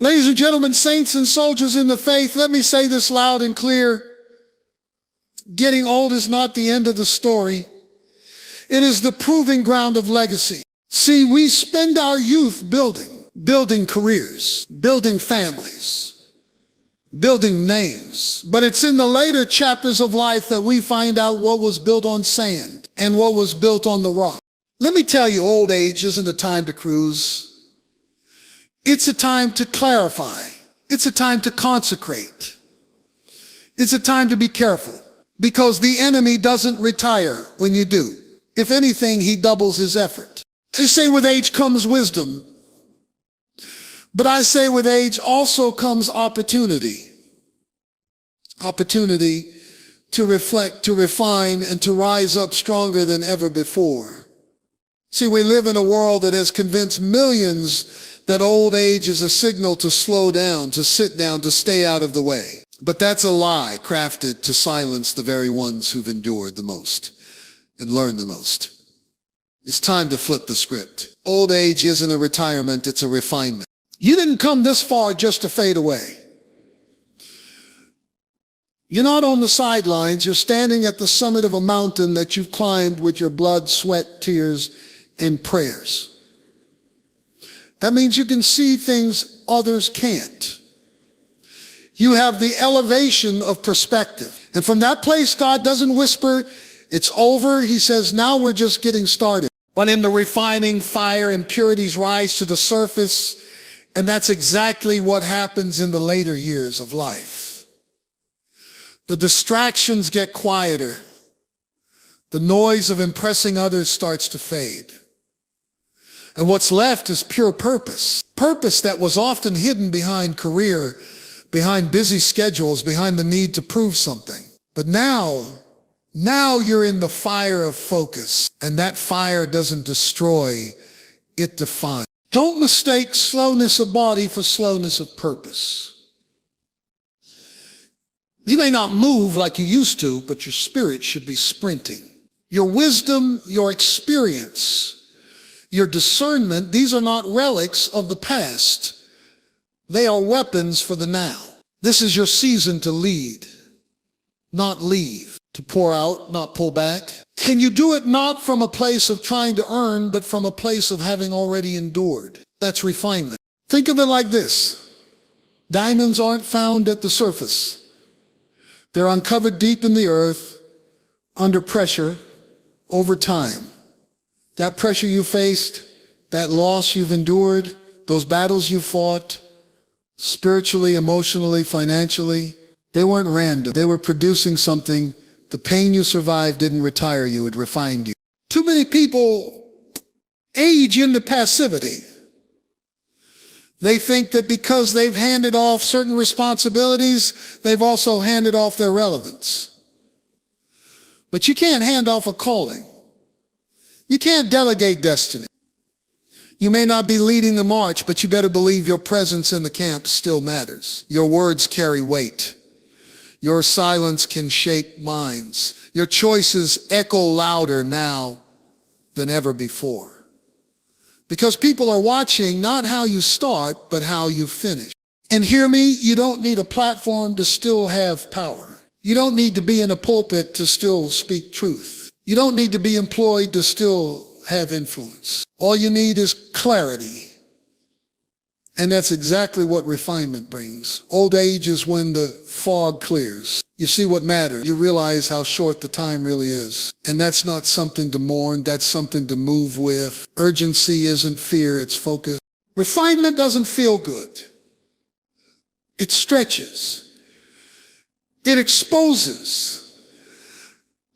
Ladies and gentlemen, saints and soldiers in the faith, let me say this loud and clear. Getting old is not the end of the story. It is the proving ground of legacy. See, we spend our youth building careers, building families, building names. But it's in the later chapters of life that we find out what was built on sand and what was built on the rock. Let me tell you, old age isn't a time to cruise. It's a time to clarify. It's a time to consecrate. It's a time to be careful, because the enemy doesn't retire when you do. If anything, he doubles his effort. They say with age comes wisdom, but I say with age also comes opportunity. Opportunity to reflect, to refine, and to rise up stronger than ever before. See, we live in a world that has convinced millions that old age is a signal to slow down, to sit down, to stay out of the way. But that's a lie crafted to silence the very ones who've endured the most and learned the most. It's time to flip the script. Old age isn't a retirement, it's a refinement. You didn't come this far just to fade away. You're not on the sidelines, you're standing at the summit of a mountain that you've climbed with your blood, sweat, tears, and prayers. That means you can see things others can't. You have the elevation of perspective. And from that place, God doesn't whisper, it's over. He says, now we're just getting started. But in the refining fire, impurities rise to the surface. And that's exactly what happens in the later years of life. The distractions get quieter. The noise of impressing others starts to fade. And what's left is pure purpose. Purpose that was often hidden behind career, behind busy schedules, behind the need to prove something. But now you're in the fire of focus. And that fire doesn't destroy, it defines. Don't mistake slowness of body for slowness of purpose. You may not move like you used to, but your spirit should be sprinting. Your wisdom, your experience, your discernment, these are not relics of the past. They are weapons for the now. This is your season to lead, not leave, to pour out, not pull back. Can you do it not from a place of trying to earn, but from a place of having already endured? That's refinement. Think of it like this. Diamonds aren't found at the surface. They're uncovered deep in the earth, under pressure, over time. That pressure you faced, that loss you've endured, those battles you fought, spiritually, emotionally, financially, they weren't random. They were producing something. The pain you survived didn't retire you, it refined you. Too many people age into passivity. They think that because they've handed off certain responsibilities, they've also handed off their relevance. But you can't hand off a calling. You can't delegate destiny. You may not be leading the march, but you better believe your presence in the camp still matters. Your words carry weight. Your silence can shape minds. Your choices echo louder now than ever before. Because people are watching not how you start, but how you finish. And hear me, you don't need a platform to still have power. You don't need to be in a pulpit to still speak truth. You don't need to be employed to still have influence. All you need is clarity. And that's exactly what refinement brings. Old age is when the fog clears. You see what matters. You realize how short the time really is. And that's not something to mourn. That's something to move with. Urgency isn't fear, it's focus. Refinement doesn't feel good. It stretches. It exposes.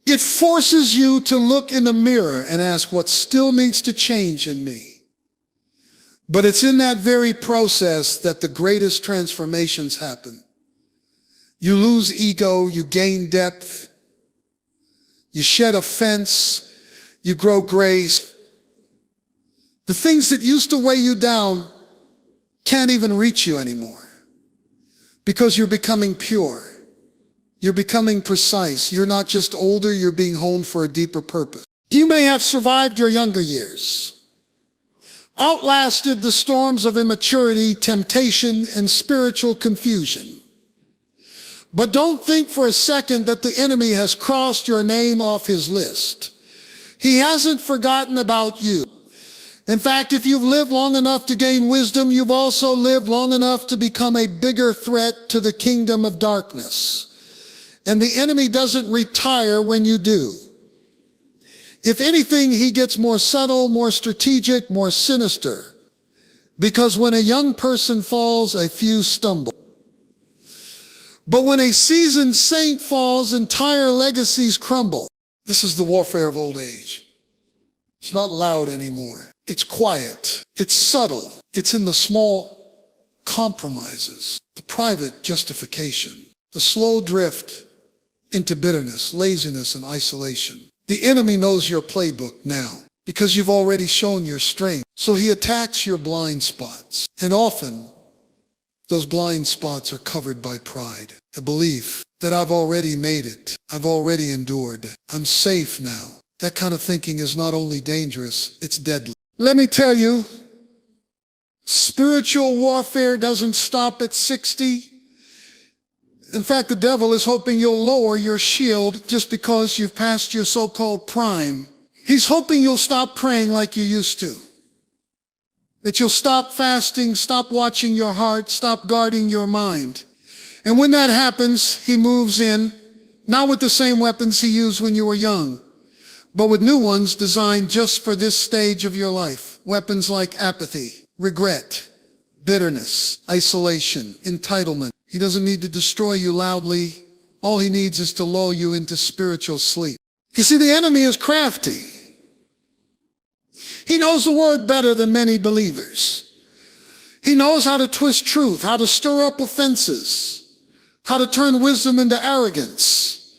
It forces you to look in the mirror and ask what still needs to change in me. But it's in that very process that the greatest transformations happen. You lose ego, you gain depth, you shed offense, you grow grace. The things that used to weigh you down can't even reach you anymore because you're becoming pure. You're becoming precise. You're not just older, you're being honed for a deeper purpose. You may have survived your younger years, outlasted the storms of immaturity, temptation, and spiritual confusion. But don't think for a second that the enemy has crossed your name off his list. He hasn't forgotten about you. In fact, if you've lived long enough to gain wisdom, you've also lived long enough to become a bigger threat to the kingdom of darkness. And the enemy doesn't retire when you do. If anything, he gets more subtle, more strategic, more sinister. Because when a young person falls, a few stumble. But when a seasoned saint falls, entire legacies crumble. This is the warfare of old age. It's not loud anymore. It's quiet. It's subtle. It's in the small compromises, the private justification, the slow drift into bitterness, laziness, and isolation. The enemy knows your playbook now because you've already shown your strength. So he attacks your blind spots. And often, those blind spots are covered by pride, a belief that I've already made it. I've already endured. I'm safe now. That kind of thinking is not only dangerous, it's deadly. Let me tell you, spiritual warfare doesn't stop at 60. In fact, the devil is hoping you'll lower your shield just because you've passed your so-called prime. He's hoping you'll stop praying like you used to. That you'll stop fasting, stop watching your heart, stop guarding your mind. And when that happens, he moves in, not with the same weapons he used when you were young, but with new ones designed just for this stage of your life. Weapons like apathy, regret, bitterness, isolation, entitlement. He doesn't need to destroy you loudly. All he needs is to lull you into spiritual sleep. You see, the enemy is crafty. He knows the word better than many believers. He knows how to twist truth, how to stir up offenses, how to turn wisdom into arrogance.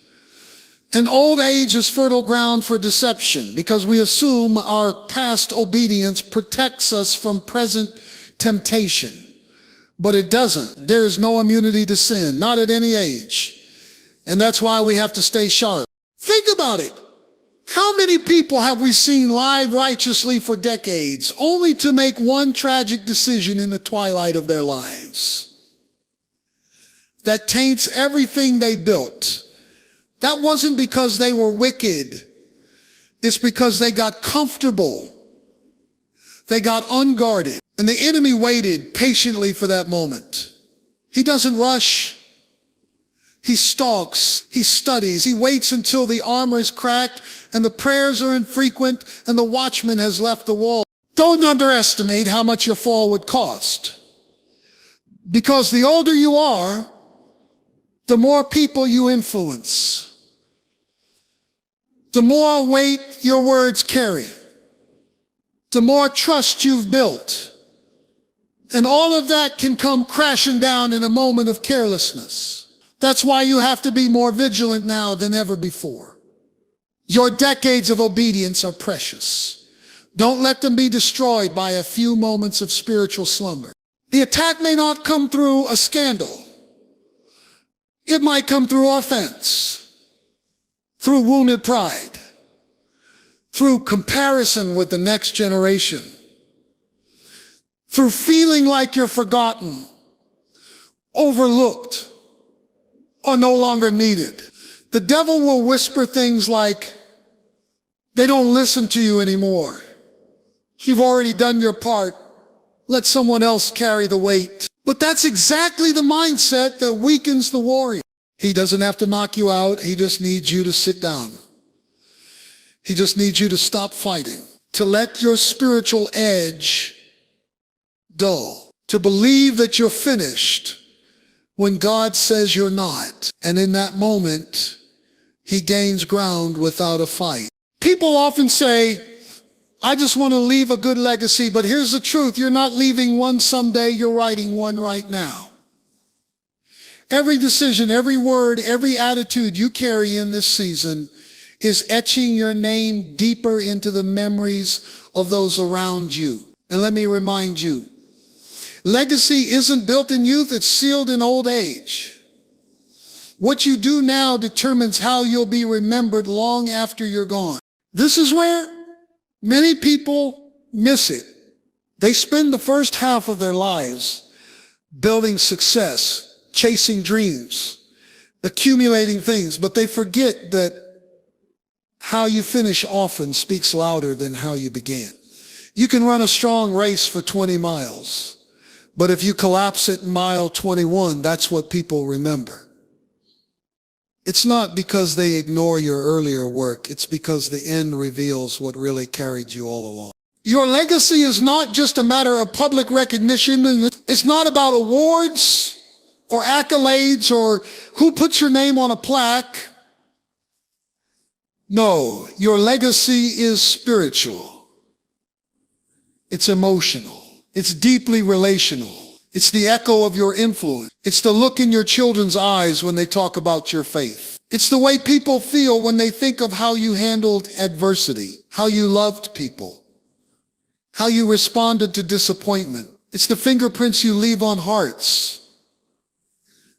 And old age is fertile ground for deception because we assume our past obedience protects us from present temptation. But it doesn't. There is no immunity to sin, not at any age. And that's why we have to stay sharp. Think about it. How many people have we seen live righteously for decades, only to make one tragic decision in the twilight of their lives that taints everything they built? That wasn't because they were wicked. It's because they got comfortable. They got unguarded. And the enemy waited patiently for that moment. He doesn't rush. He stalks. He studies. He waits until the armor is cracked and the prayers are infrequent and the watchman has left the wall. Don't underestimate how much your fall would cost. Because the older you are, the more people you influence. The more weight your words carry. The more trust you've built. And all of that can come crashing down in a moment of carelessness. That's why you have to be more vigilant now than ever before. Your decades of obedience are precious. Don't let them be destroyed by a few moments of spiritual slumber. The attack may not come through a scandal. It might come through offense, through wounded pride, through comparison with the next generation, through feeling like you're forgotten, overlooked, or no longer needed. The devil will whisper things like, they don't listen to you anymore. You've already done your part. Let someone else carry the weight. But that's exactly the mindset that weakens the warrior. He doesn't have to knock you out. He just needs you to sit down. He just needs you to stop fighting, to let your spiritual edge dull, to believe that you're finished when God says you're not. And in that moment, he gains ground without a fight. People often say, I just want to leave a good legacy, but here's the truth. You're not leaving one someday, you're writing one right now. Every decision, every word, every attitude you carry in this season is etching your name deeper into the memories of those around you. And let me remind you, legacy isn't built in youth, it's sealed in old age. What you do now determines how you'll be remembered long after you're gone. This is where many people miss it. They spend the first half of their lives building success, chasing dreams, accumulating things, but they forget that how you finish often speaks louder than how you began. You can run a strong race for 20 miles, but if you collapse at mile 21, that's what people remember. It's not because they ignore your earlier work, it's because the end reveals what really carried you all along. Your legacy is not just a matter of public recognition. It's not about awards or accolades or who puts your name on a plaque. No, your legacy is spiritual. It's emotional. It's deeply relational. It's the echo of your influence. It's the look in your children's eyes when they talk about your faith. It's the way people feel when they think of how you handled adversity, how you loved people, how you responded to disappointment. It's the fingerprints you leave on hearts,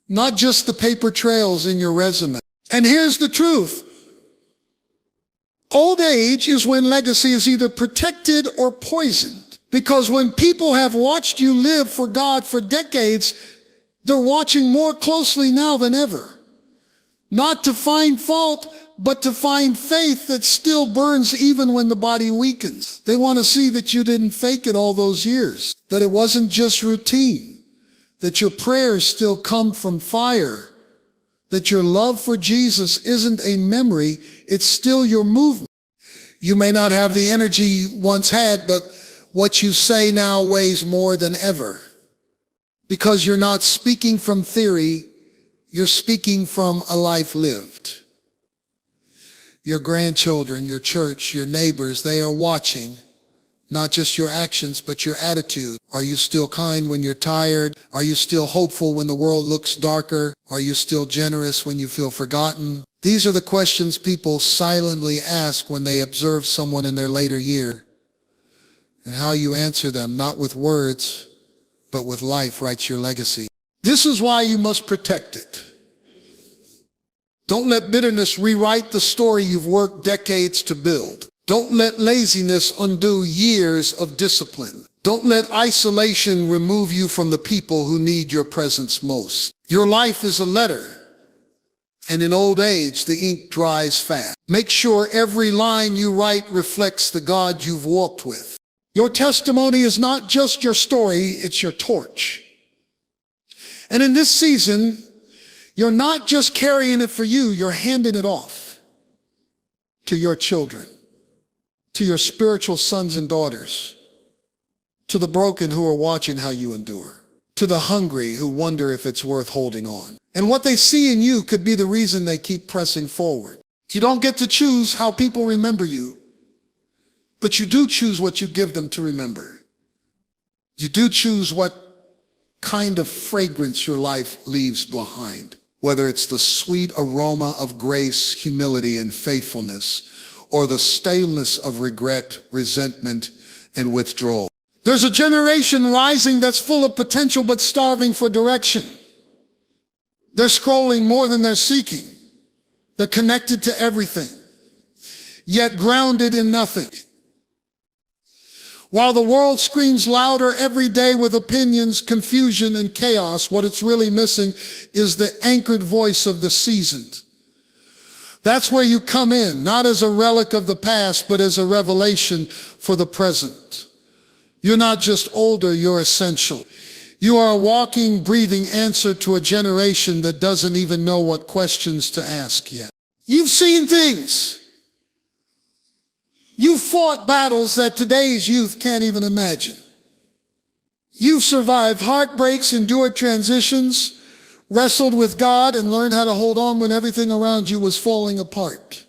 not just the paper trails in your resume. And here's the truth. Old age is when legacy is either protected or poisoned. Because when people have watched you live for God for decades, they're watching more closely now than ever. Not to find fault, but to find faith that still burns even when the body weakens. They want to see that you didn't fake it all those years, that it wasn't just routine, that your prayers still come from fire, that your love for Jesus isn't a memory, it's still your movement. You may not have the energy you once had, but what you say now weighs more than ever. Because you're not speaking from theory, you're speaking from a life lived. Your grandchildren, your church, your neighbors, they are watching, not just your actions, but your attitude. Are you still kind when you're tired? Are you still hopeful when the world looks darker? Are you still generous when you feel forgotten? These are the questions people silently ask when they observe someone in their later year. And how you answer them, not with words, but with life, writes your legacy. This is why you must protect it. Don't let bitterness rewrite the story you've worked decades to build. Don't let laziness undo years of discipline. Don't let isolation remove you from the people who need your presence most. Your life is a letter, and in old age, the ink dries fast. Make sure every line you write reflects the God you've walked with. Your testimony is not just your story, it's your torch. And in this season, you're not just carrying it for you, you're handing it off to your children, to your spiritual sons and daughters, to the broken who are watching how you endure, to the hungry who wonder if it's worth holding on. And what they see in you could be the reason they keep pressing forward. You don't get to choose how people remember you, but you do choose what you give them to remember. You do choose what kind of fragrance your life leaves behind, whether it's the sweet aroma of grace, humility, and faithfulness, or the staleness of regret, resentment, and withdrawal. There's a generation rising that's full of potential but starving for direction. They're scrolling more than they're seeking. They're connected to everything, yet grounded in nothing. While the world screams louder every day with opinions, confusion, and chaos, what it's really missing is the anchored voice of the seasoned. That's where you come in, not as a relic of the past, but as a revelation for the present. You're not just older, you're essential. You are a walking, breathing answer to a generation that doesn't even know what questions to ask yet. You've seen things. You've fought battles that today's youth can't even imagine. You've survived heartbreaks, endured transitions, wrestled with God, and learned how to hold on when everything around you was falling apart.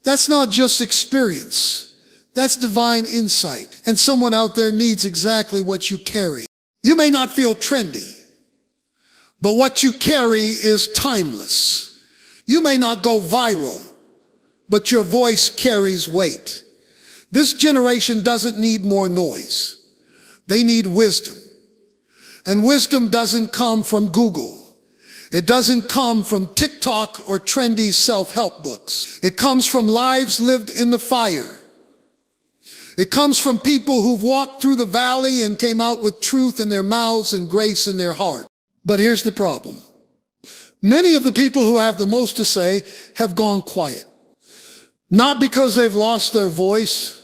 That's not just experience. That's divine insight. And someone out there needs exactly what you carry. You may not feel trendy, but what you carry is timeless. You may not go viral, but your voice carries weight. This generation doesn't need more noise. They need wisdom. And wisdom doesn't come from Google. It doesn't come from TikTok or trendy self-help books. It comes from lives lived in the fire. It comes from people who've walked through the valley and came out with truth in their mouths and grace in their heart. But here's the problem. Many of the people who have the most to say have gone quiet. Not because they've lost their voice,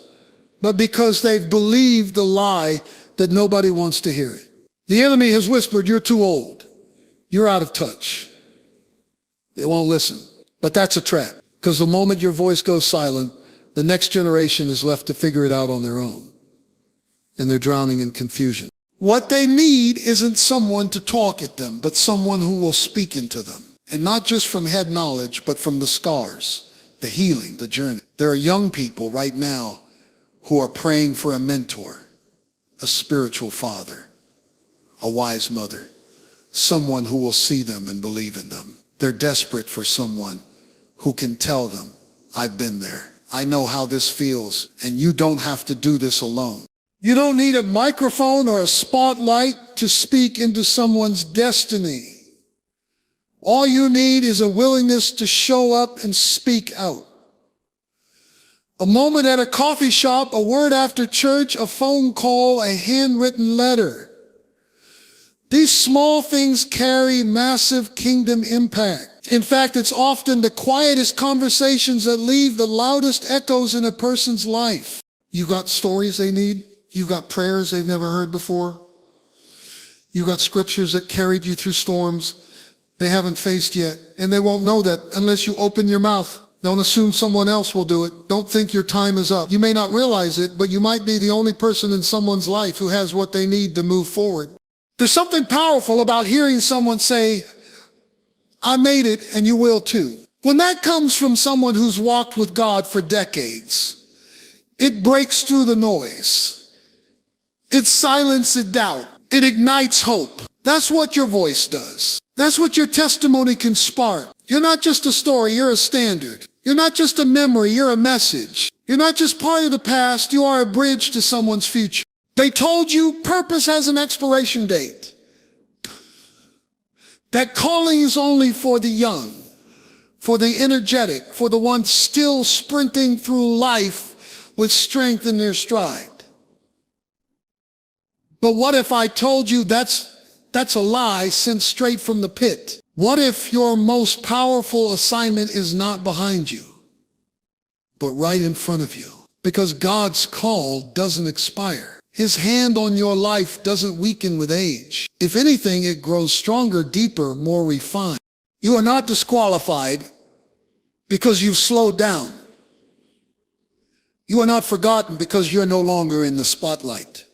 but because they've believed the lie that nobody wants to hear it. The enemy has whispered, you're too old. You're out of touch. They won't listen. But that's a trap, because the moment your voice goes silent, the next generation is left to figure it out on their own. And they're drowning in confusion. What they need isn't someone to talk at them, but someone who will speak into them. And not just from head knowledge, but from the scars, the healing, the journey. There are young people right now who are praying for a mentor, a spiritual father, a wise mother, someone who will see them and believe in them. They're desperate for someone who can tell them, I've been there. I know how this feels, and you don't have to do this alone. You don't need a microphone or a spotlight to speak into someone's destiny. All you need is a willingness to show up and speak out. A moment at a coffee shop, a word after church, a phone call, a handwritten letter. These small things carry massive kingdom impact. In fact, it's often the quietest conversations that leave the loudest echoes in a person's life. You got stories they need. You got prayers they've never heard before. You got scriptures that carried you through storms they haven't faced yet. And they won't know that unless you open your mouth. Don't assume someone else will do it. Don't think your time is up. You may not realize it, but you might be the only person in someone's life who has what they need to move forward. There's something powerful about hearing someone say, I made it and you will too. When that comes from someone who's walked with God for decades, it breaks through the noise. It silences doubt. It ignites hope. That's what your voice does. That's what your testimony can spark. You're not just a story, you're a standard. You're not just a memory, you're a message. You're not just part of the past, you are a bridge to someone's future. They told you purpose has an expiration date. That calling is only for the young, for the energetic, for the ones still sprinting through life with strength in their stride. But what if I told you that's a lie sent straight from the pit? What if your most powerful assignment is not behind you, but right in front of you? Because God's call doesn't expire. His hand on your life doesn't weaken with age. If anything, it grows stronger, deeper, more refined. You are not disqualified because you've slowed down. You are not forgotten because you're no longer in the spotlight.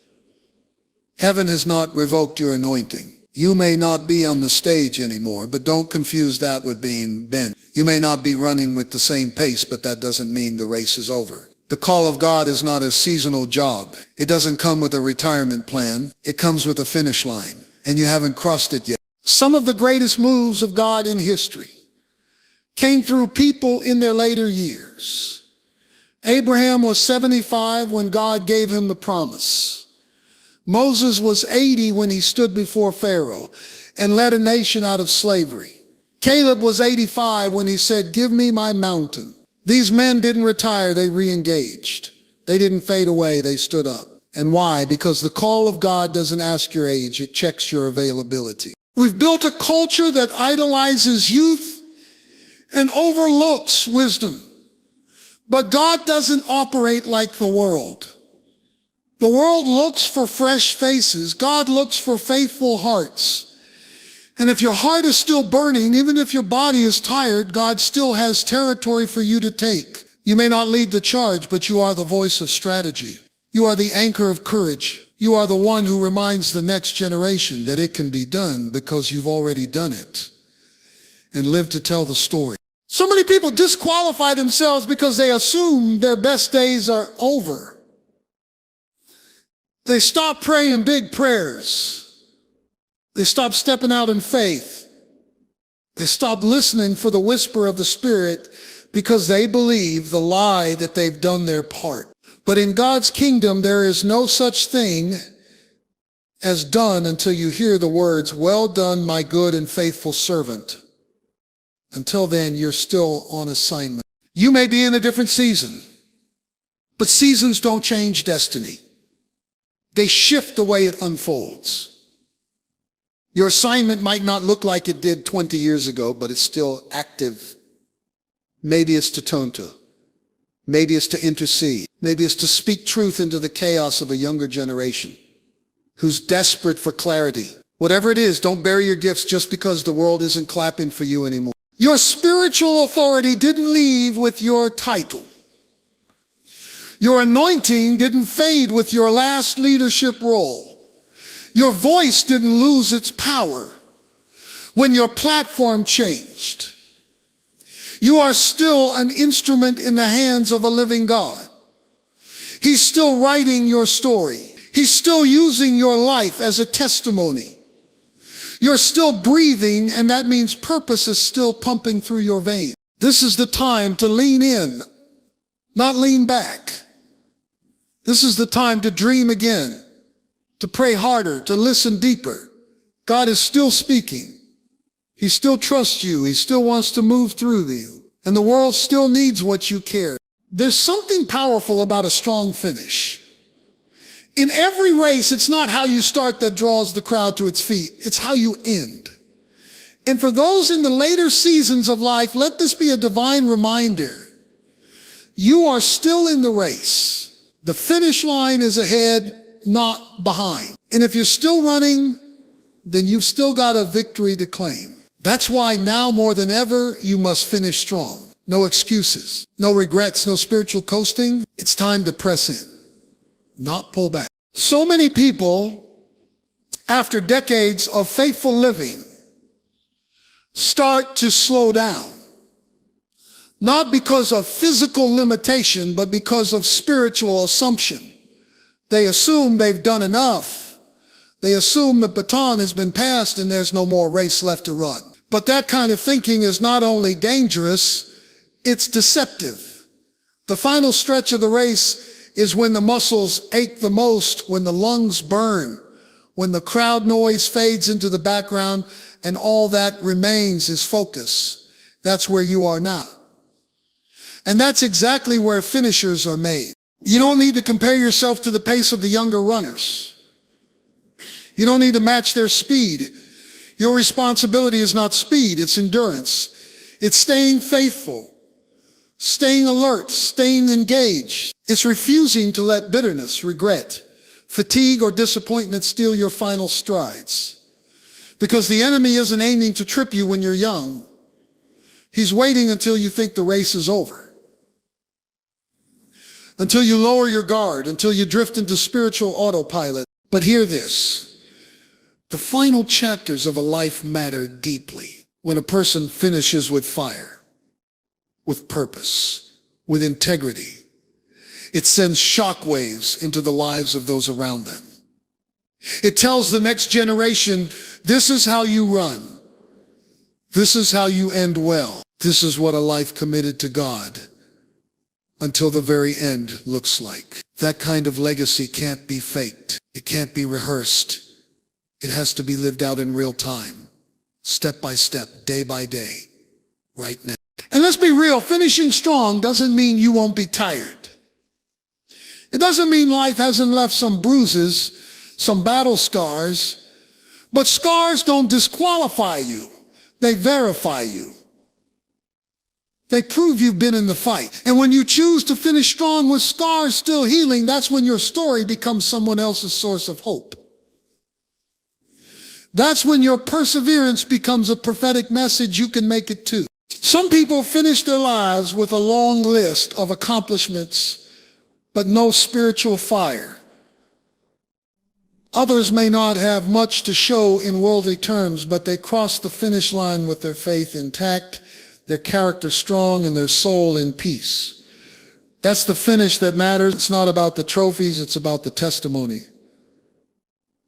Heaven has not revoked your anointing. You may not be on the stage anymore, but don't confuse that with being bent. You may not be running with the same pace, but that doesn't mean the race is over. The call of God is not a seasonal job. It doesn't come with a retirement plan. It comes with a finish line, and you haven't crossed it yet. Some of the greatest moves of God in history came through people in their later years. Abraham was 75 when God gave him the promise. Moses was 80 when he stood before Pharaoh and led a nation out of slavery. Caleb was 85 when he said, give me my mountain. These men didn't retire, they re-engaged. They didn't fade away, they stood up. And why? Because the call of God doesn't ask your age, it checks your availability. We've built a culture that idolizes youth and overlooks wisdom. But God doesn't operate like the world. The world looks for fresh faces. God looks for faithful hearts. And if your heart is still burning, even if your body is tired, God still has territory for you to take. You may not lead the charge, but you are the voice of strategy. You are the anchor of courage. You are the one who reminds the next generation that it can be done because you've already done it and live to tell the story. So many people disqualify themselves because they assume their best days are over. They stop praying big prayers. They stop stepping out in faith. They stop listening for the whisper of the Spirit because they believe the lie that they've done their part. But in God's kingdom, there is no such thing as done until you hear the words, well done, my good and faithful servant. Until then, you're still on assignment. You may be in a different season, But seasons don't change destiny. They shift the way it unfolds. Your assignment might not look like it did 20 years ago, but it's still active. Maybe it's to turn to. Maybe it's to intercede. Maybe it's to speak truth into the chaos of a younger generation who's desperate for clarity. Whatever it is, don't bury your gifts just because the world isn't clapping for you anymore. Your spiritual authority didn't leave with your title. Your anointing didn't fade with your last leadership role. Your voice didn't lose its power when your platform changed. You are still an instrument in the hands of a living God. He's still writing your story. He's still using your life as a testimony. You're still breathing, and that means purpose is still pumping through your veins. This is the time to lean in, not lean back. This is the time to dream again, to pray harder, to listen deeper. God is still speaking. He still trusts you. He still wants to move through you. And the world still needs what you carry. There's something powerful about a strong finish. In every race, it's not how you start that draws the crowd to its feet. It's how you end. And for those in the later seasons of life, let this be a divine reminder. You are still in the race. The finish line is ahead, not behind. And if you're still running, then you've still got a victory to claim. That's why now more than ever, you must finish strong. No excuses, no regrets, no spiritual coasting. It's time to press in, not pull back. So many people, after decades of faithful living, start to slow down. Not because of physical limitation, but because of spiritual assumption. They assume they've done enough. They assume the baton has been passed and there's no more race left to run. But that kind of thinking is not only dangerous, it's deceptive. The final stretch of the race is when the muscles ache the most, when the lungs burn, when the crowd noise fades into the background and all that remains is focus. That's where you are now. And that's exactly where finishers are made. You don't need to compare yourself to the pace of the younger runners. You don't need to match their speed. Your responsibility is not speed, it's endurance. It's staying faithful, staying alert, staying engaged. It's refusing to let bitterness, regret, fatigue, or disappointment steal your final strides. Because the enemy isn't aiming to trip you when you're young. He's waiting until you think the race is over. Until you lower your guard, until you drift into spiritual autopilot. But hear this. The final chapters of a life matter deeply when a person finishes with fire, with purpose, with integrity. It sends shockwaves into the lives of those around them. It tells the next generation, this is how you run. This is how you end well. This is what a life committed to God until the very end looks like. That kind of legacy can't be faked. It can't be rehearsed. It has to be lived out in real time, step by step, day by day, right now. And let's be real, finishing strong doesn't mean you won't be tired. It doesn't mean life hasn't left some bruises, some battle scars, but scars don't disqualify you. They verify you. They prove you've been in the fight. And when you choose to finish strong with scars still healing, that's when your story becomes someone else's source of hope. That's when your perseverance becomes a prophetic message you can make it too. Some people finish their lives with a long list of accomplishments, but no spiritual fire. Others may not have much to show in worldly terms, but they cross the finish line with their faith intact, their character strong, and their soul in peace. That's the finish that matters. It's not about the trophies, it's about the testimony.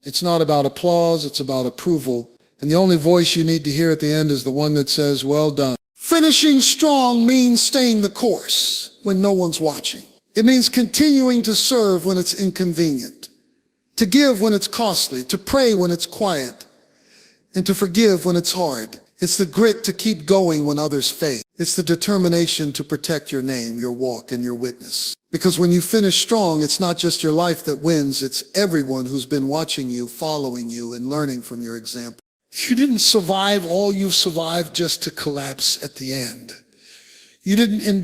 It's not about applause, it's about approval. And the only voice you need to hear at the end is the one that says, well done. Finishing strong means staying the course when no one's watching. It means continuing to serve when it's inconvenient, to give when it's costly, to pray when it's quiet, and to forgive when it's hard. It's the grit to keep going when others fade. It's the determination to protect your name, your walk, and your witness. Because when you finish strong, it's not just your life that wins, it's everyone who's been watching you, following you, and learning from your example. You didn't survive all you've survived just to collapse at the end. You didn't endure